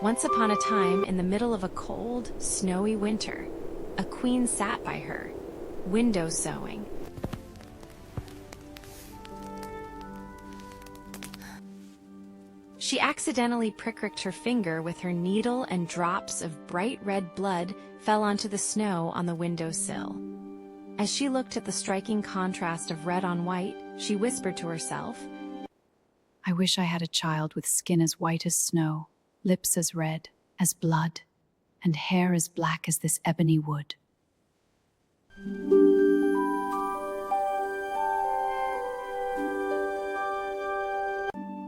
Once upon a time, in the middle of a cold, snowy winter, a queen sat by her, window sewing. She accidentally pricked her finger with her needle, and drops of bright red blood fell onto the snow on the windowsill. As she looked at the striking contrast of red on white, she whispered to herself, I wish I had a child with skin as white as snow, lips as red as blood, and hair as black as this ebony wood.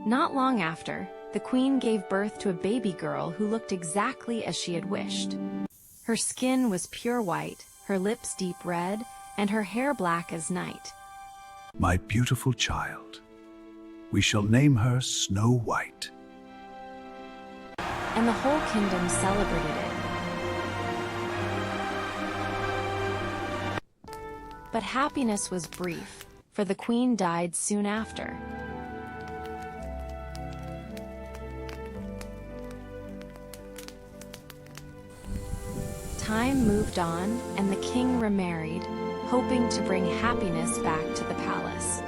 Not long after, the queen gave birth to a baby girl who looked exactly as she had wished. Her skin was pure white, her lips deep red, and her hair black as night. My beautiful child, we shall name her Snow White. And the whole kingdom celebrated it. But happiness was brief, for the queen died soon after. Time moved on, and the king remarried, hoping to bring happiness back to the palace.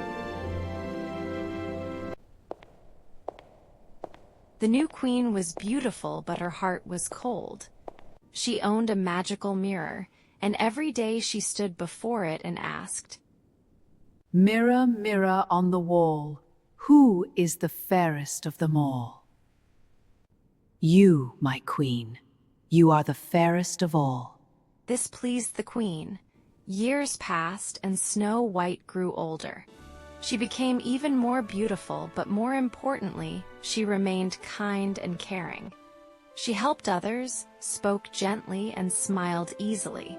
The new queen was beautiful, but her heart was cold. She owned a magical mirror, and every day she stood before it and asked, Mirror, mirror on the wall, who is the fairest of them all? You, my queen, you are the fairest of all. This pleased the queen. Years passed, and Snow White grew older. She became even more beautiful, but more importantly, she remained kind and caring. She helped others, spoke gently, and smiled easily.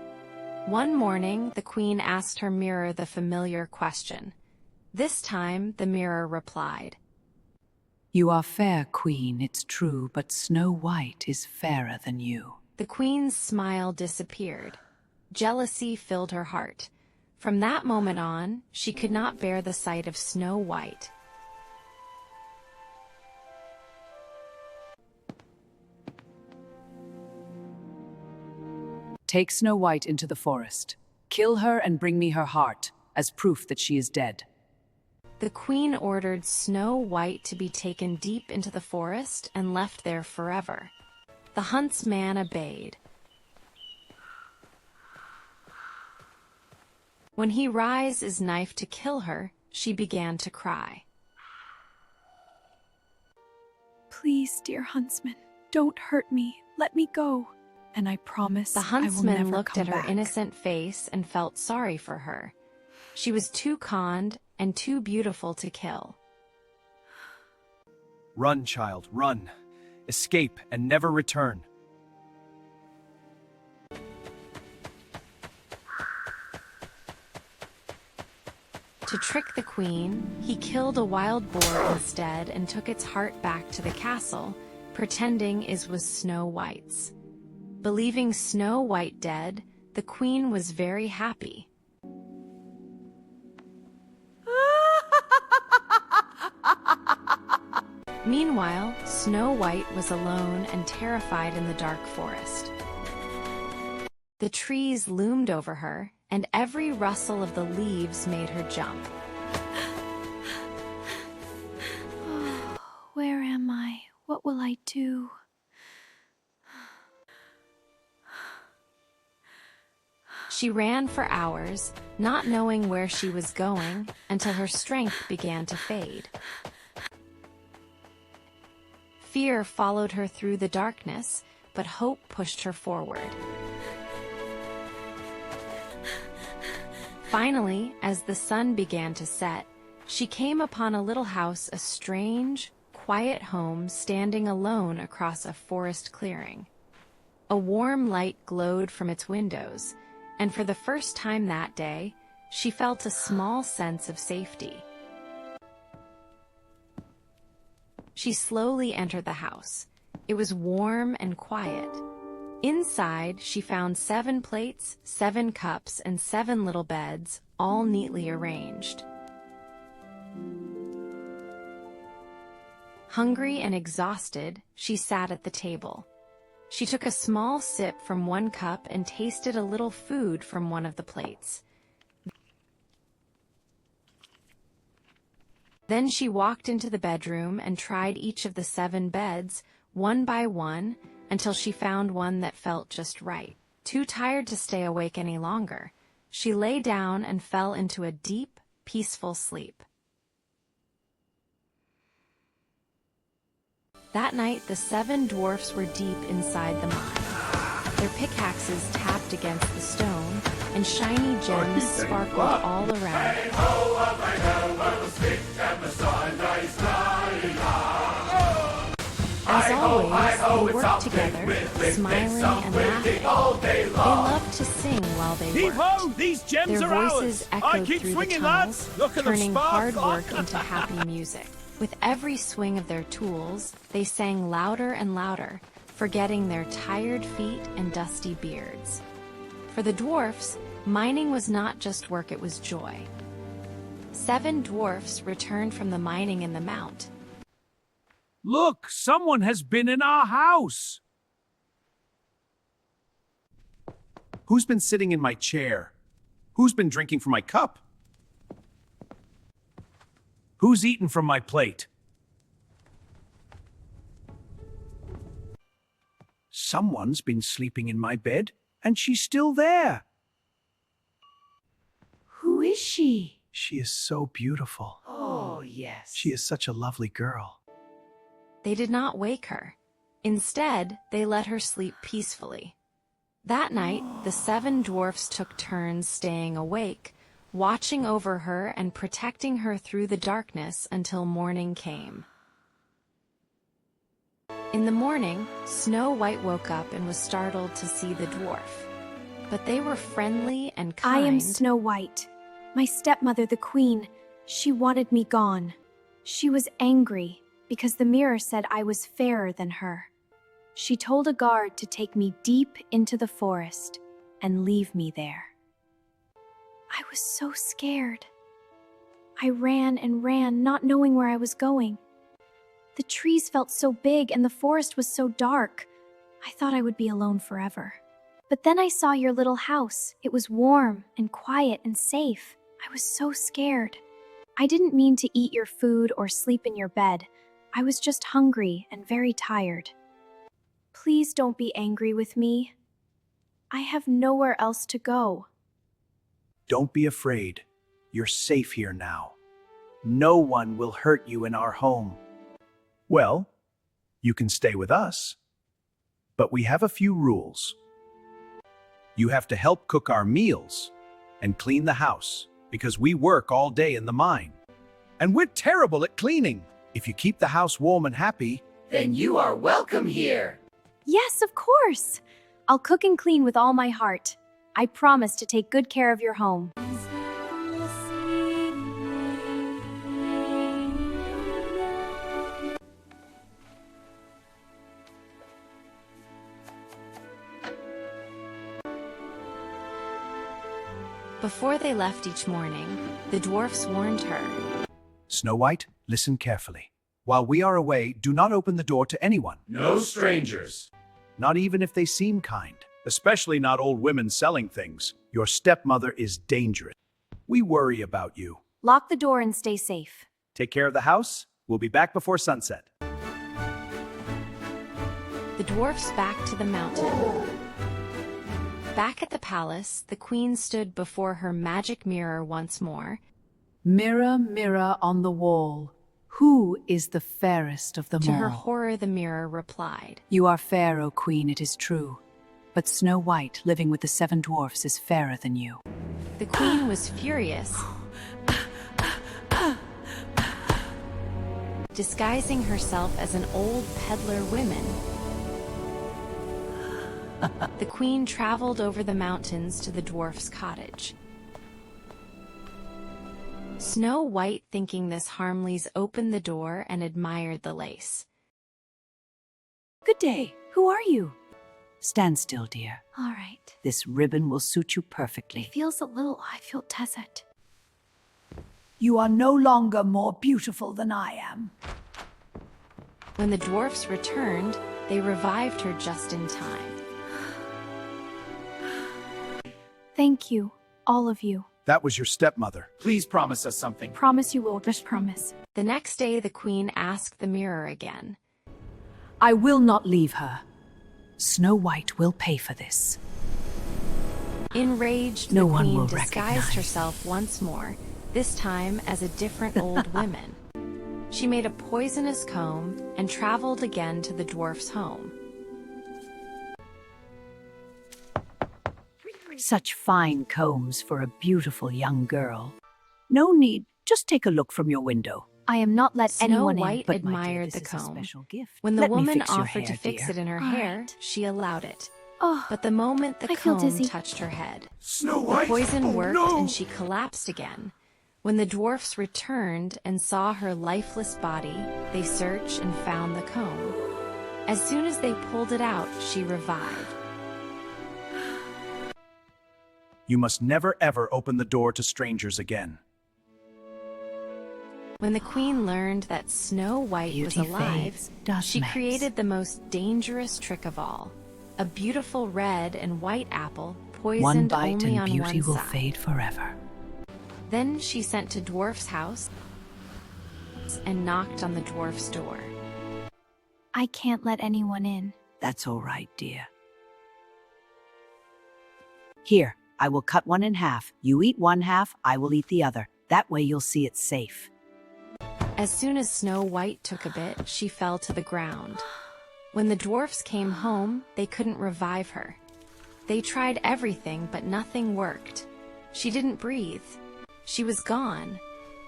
One morning, the queen asked her mirror the familiar question. This time, the mirror replied, You are fair, queen, it's true, but Snow White is fairer than you. The queen's smile disappeared. Jealousy filled her heart. From that moment on, she could not bear the sight of Snow White. Take Snow White into the forest. Kill her and bring me her heart, as proof that she is dead. The queen ordered Snow White to be taken deep into the forest and left there forever. The huntsman obeyed. When he raised his knife to kill her, she began to cry. Please, dear huntsman, don't hurt me. Let me go. And I promise The I will huntsman never looked come at her back. innocent face and felt sorry for her. She was too kind and too beautiful to kill. Run, child, run. Escape and never return. To trick the queen, he killed a wild boar instead and took its heart back to the castle, pretending it was Snow White's. Believing Snow White dead, the queen was very happy. Meanwhile, Snow White was alone and terrified in the dark forest. The trees loomed over her, and every rustle of the leaves made her jump. Where am I? What will I do? She ran for hours, not knowing where she was going, until her strength began to fade. Fear followed her through the darkness, but hope pushed her forward. Finally, as the sun began to set, she came upon a little house, a strange, quiet home standing alone across a forest clearing. A warm light glowed from its windows, and for the first time that day, she felt a small sense of safety. She slowly entered the house. It was warm and quiet. Inside, she found 7 plates, 7 cups, and 7 little beds, all neatly arranged. Hungry and exhausted, she sat at the table. She took a small sip from one cup and tasted a little food from one of the plates. Then she walked into the bedroom and tried each of the 7 beds, one by one, until she found one that felt just right. Too tired to stay awake any longer, she lay down and fell into a deep, peaceful sleep. That night, the 7 dwarfs were deep inside the mine. Their pickaxes tapped against the stone, and shiny gems sparkled all around. As always, they worked together, smiling and laughing. They loved to sing while they worked. These gems Their are voices ours. echoed Keep through the swinging, tunnels, lads. Look at them turning spark. hard work into happy music. With every swing of their tools, they sang louder and louder, forgetting their tired feet and dusty beards. For the dwarfs, mining was not just work, it was joy. 7 dwarfs returned from the mining in the mount. Look, someone has been in our house. Who's been sitting in my chair? Who's been drinking from my cup? Who's eaten from my plate? Someone's been sleeping in my bed, and she's still there. Who is she? She is so beautiful. Oh, yes. She is such a lovely girl. They did not wake her. Instead, they let her sleep peacefully. That night, the 7 dwarfs took turns staying awake, watching over her and protecting her through the darkness until morning came. In the morning, Snow White woke up and was startled to see the dwarf. But they were friendly and kind. I am Snow White. My stepmother, the queen, she wanted me gone. She was angry because the mirror said I was fairer than her. She told a guard to take me deep into the forest and leave me there. I was so scared. I ran and ran, not knowing where I was going. The trees felt so big and the forest was so dark. I thought I would be alone forever. But then I saw your little house. It was warm and quiet and safe. I was so scared. I didn't mean to eat your food or sleep in your bed. I was just hungry and very tired. Please don't be angry with me. I have nowhere else to go. Don't be afraid. You're safe here now. No one will hurt you in our home. Well, you can stay with us. But we have a few rules. You have to help cook our meals and clean the house because we work all day in the mine. And we're terrible at cleaning. If you keep the house warm and happy, Then you are welcome here. Yes, of course. I'll cook and clean with all my heart. I promise to take good care of your home. Before they left each morning, the dwarfs warned her. Snow White, listen carefully. While we are away, do not open the door to anyone. No strangers. Not even if they seem kind. Especially not old women selling things. Your stepmother is dangerous. We worry about you. Lock the door and stay safe. Take care of the house. We'll be back before sunset. The dwarfs back to the mountain. Back at the palace, the queen stood before her magic mirror once more. Mirror, mirror on the wall, who is the fairest of them To all? her horror, the mirror replied. You are fair, O queen, it is true. But Snow White, living with the 7 dwarfs, is fairer than you. The queen was furious, disguising herself as an old peddler woman. The queen traveled over the mountains to the dwarf's cottage. Snow White, thinking this harmless, opened the door and admired the lace. Good day. Who are you? Stand still, dear. All right. This ribbon will suit you It perfectly. feels a little, I feel desert. You are no longer more beautiful than I am. When the dwarfs returned, they revived her just in time. Thank you, all of you. That was your stepmother. Please promise us something. Promise you will, just promise. The next day, the queen asked the mirror again. I will not leave her. Snow White will pay for this. Enraged, No the one queen will disguised recognize. herself once more, this time as a different old woman. She made a poisonous comb and traveled again to the dwarf's home. Such fine combs for a beautiful young girl. No need, just take a look from your window. I am not let Snow anyone in. White But my dear, admired this the is a comb. special gift. When the Let me woman fix your offered to hair, fix dear. it in her All hair, right. she allowed it. Oh, But the moment the I feel comb dizzy. touched her head, Snow the White! poison Oh, worked no! and she collapsed again. When the dwarfs returned and saw her lifeless body, they searched and found the comb. As soon as they pulled it out, she revived. You must never ever open the door to strangers again. When the queen learned that Snow White was Beauty alive, fades, dust she makes. created the most dangerous trick of all. A beautiful red and white apple poisoned One bite only and on beauty one will side. fade forever. Then she sent to Dwarf's house and knocked on the dwarf's door. I can't let anyone in. That's all right, dear. Here, I will cut one in half. You eat one half, I will eat the other. That way you'll see it's safe. As soon as Snow White took a bit, she fell to the ground. When the dwarfs came home, they couldn't revive her. They tried everything, but nothing worked. She didn't breathe. She was gone.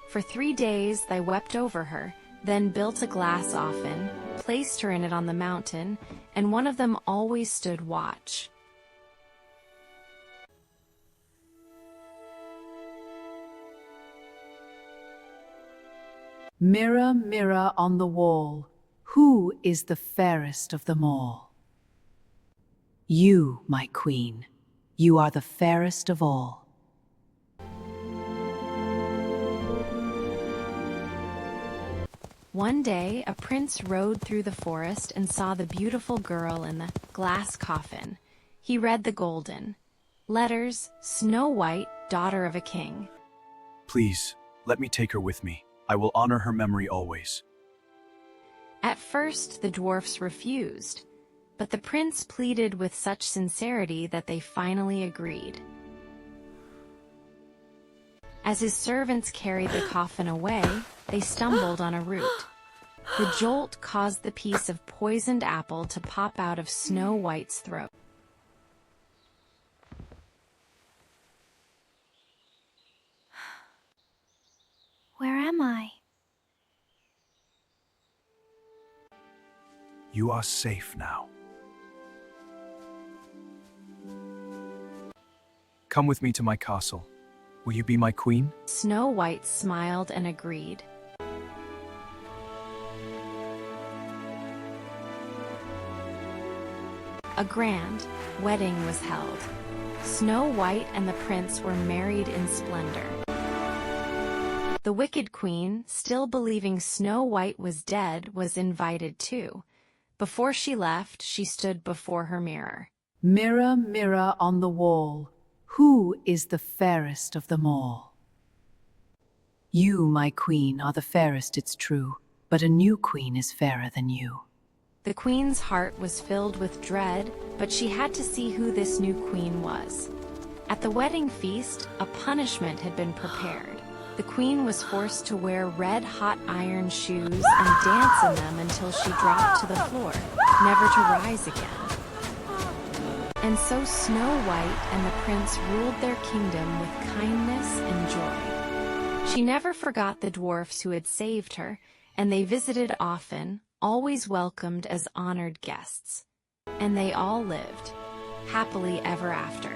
For 3 days, they wept over her, then built a glass coffin, placed her in it on the mountain, and one of them always stood watch. Mirror, mirror on the wall, who is the fairest of them all? You, my queen, you are the fairest of all. One day, a prince rode through the forest and saw the beautiful girl in the glass coffin. He read the golden letters, Snow White, daughter of a king. Please, let me take her with me. I will honor her memory always. At first, the dwarfs refused, but the prince pleaded with such sincerity that they finally agreed. As his servants carried the coffin away, they stumbled on a root. The jolt caused the piece of poisoned apple to pop out of Snow White's throat. Where am I? You are safe now. Come with me to my castle. Will you be my queen? Snow White smiled and agreed. A grand wedding was held. Snow White and the prince were married in splendor. The wicked queen, still believing Snow White was dead, was invited too. Before she left, she stood before her mirror. Mirror, mirror on the wall, who is the fairest of them all? You, my queen, are the fairest, it's true, but a new queen is fairer than you. The queen's heart was filled with dread, but she had to see who this new queen was. At the wedding feast, a punishment had been prepared. The queen was forced to wear red-hot iron shoes and dance in them until she dropped to the floor, never to rise again. And so Snow White and the prince ruled their kingdom with kindness and joy. She never forgot the dwarfs who had saved her, and they visited often, always welcomed as honored guests. And they all lived happily ever after.